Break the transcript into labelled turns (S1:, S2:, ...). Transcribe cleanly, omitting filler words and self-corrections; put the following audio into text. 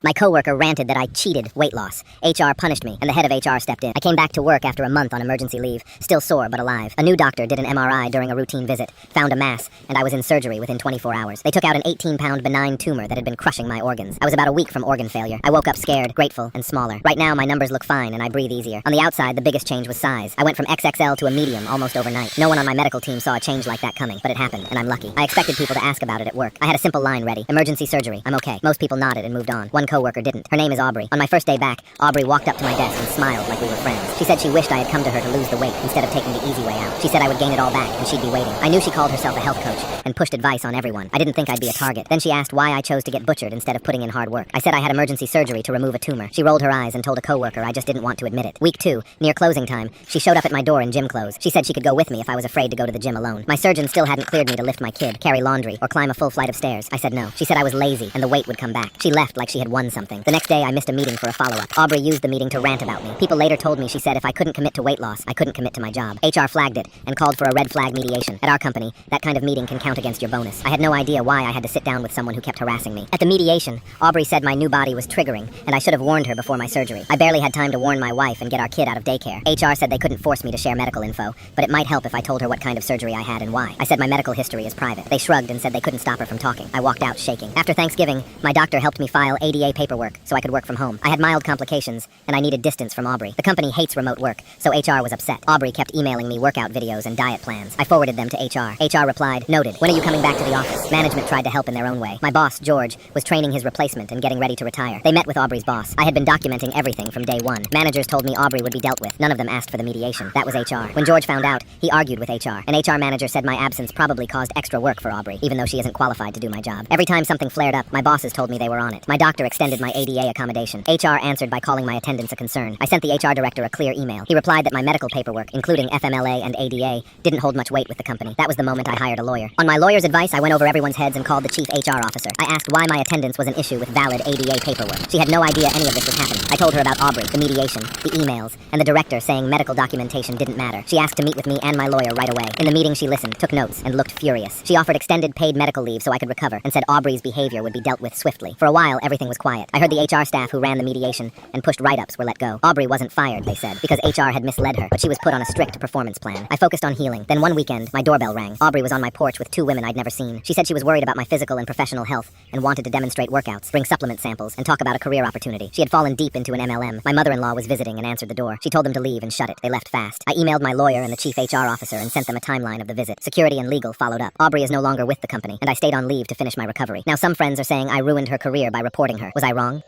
S1: My coworker ranted that I cheated weight loss. HR punished me, and the head of HR stepped in. I came back to work after a month on emergency leave, still sore but alive. A new doctor did an MRI during a routine visit, found a mass, and I was in surgery within 24 hours. They took out an 18-pound benign tumor that had been crushing my organs. I was about a week from organ failure. I woke up scared, grateful, and smaller. Right now, my numbers look fine, and I breathe easier. On the outside, the biggest change was size. I went from XXL to a medium almost overnight. No one on my medical team saw a change like that coming, but it happened, and I'm lucky. I expected people to ask about it at work. I had a simple line ready. Emergency surgery. I'm okay. Most people nodded and moved on. One coworker didn't. Her name is Aubrey. On my first day back, Aubrey walked up to my desk and smiled like we were friends. She said she wished I had come to her to lose the weight instead of taking the easy way out. She said I would gain it all back and she'd be waiting. I knew she called herself a health coach and pushed advice on everyone. I didn't think I'd be a target. Then she asked why I chose to get butchered instead of putting in hard work. I said I had emergency surgery to remove a tumor. She rolled her eyes and told a coworker I just didn't want to admit it. Week 2, near closing time, she showed up at my door in gym clothes. She said she could go with me if I was afraid to go to the gym alone. My surgeon still hadn't cleared me to lift my kid, carry laundry, or climb a full flight of stairs. I said no. She said I was lazy and the weight would come back. She left like she had won something. The next day I missed a meeting for a follow-up. Aubrey used the meeting to rant about me. People later told me she said if I couldn't commit to weight loss, I couldn't commit to my job. HR flagged it and called for a red flag mediation. At our company, that kind of meeting can count against your bonus. I had no idea why I had to sit down with someone who kept harassing me. At the mediation, Aubrey said my new body was triggering and I should have warned her before my surgery. I barely had time to warn my wife and get our kid out of daycare. HR said they couldn't force me to share medical info, but it might help if I told her what kind of surgery I had and why. I said my medical history is private. They shrugged and said they couldn't stop her from talking. I walked out shaking. After Thanksgiving, my doctor helped me file ADA paperwork so I could work from home. I had mild complications and I needed distance from Aubrey. The company hates remote work, so HR was upset. Aubrey kept emailing me workout videos and diet plans. I forwarded them to HR. HR replied, "Noted. When are you coming back to the office?" Management tried to help in their own way. My boss, George, was training his replacement and getting ready to retire. They met with Aubrey's boss. I had been documenting everything from day one. Managers told me Aubrey would be dealt with. None of them asked for the mediation. That was HR. When George found out, he argued with HR. An HR manager said my absence probably caused extra work for Aubrey, even though she isn't qualified to do my job. Every time something flared up, my bosses told me they were on it. My doctor extended my ADA accommodation. HR answered by calling my attendance a concern. I sent the HR director a clear email. He replied that my medical paperwork, including FMLA and ADA, didn't hold much weight with the company. That was the moment I hired a lawyer. On my lawyer's advice, I went over everyone's heads and called the chief HR officer. I asked why my attendance was an issue with valid ADA paperwork. She had no idea any of this was happening. I told her about Aubrey, the mediation, the emails, and the director saying medical documentation didn't matter. She asked to meet with me and my lawyer right away. In the meeting, she listened, took notes, and looked furious. She offered extended paid medical leave so I could recover and said Aubrey's behavior would be dealt with swiftly. For a while, everything was quiet. I heard the HR staff who ran the mediation and pushed write-ups were let go. Aubrey wasn't fired, they said, because HR had misled her, but she was put on a strict performance plan. I focused on healing. Then one weekend, my doorbell rang. Aubrey was on my porch with 2 women I'd never seen. She said she was worried about my physical and professional health and wanted to demonstrate workouts, bring supplement samples, and talk about a career opportunity. She had fallen deep into an MLM. My mother-in-law was visiting and answered the door. She told them to leave and shut it. They left fast. I emailed my lawyer and the chief HR officer and sent them a timeline of the visit. Security and legal followed up. Aubrey is no longer with the company, and I stayed on leave to finish my recovery. Now some friends are saying I ruined her career by reporting her. Was I wrong?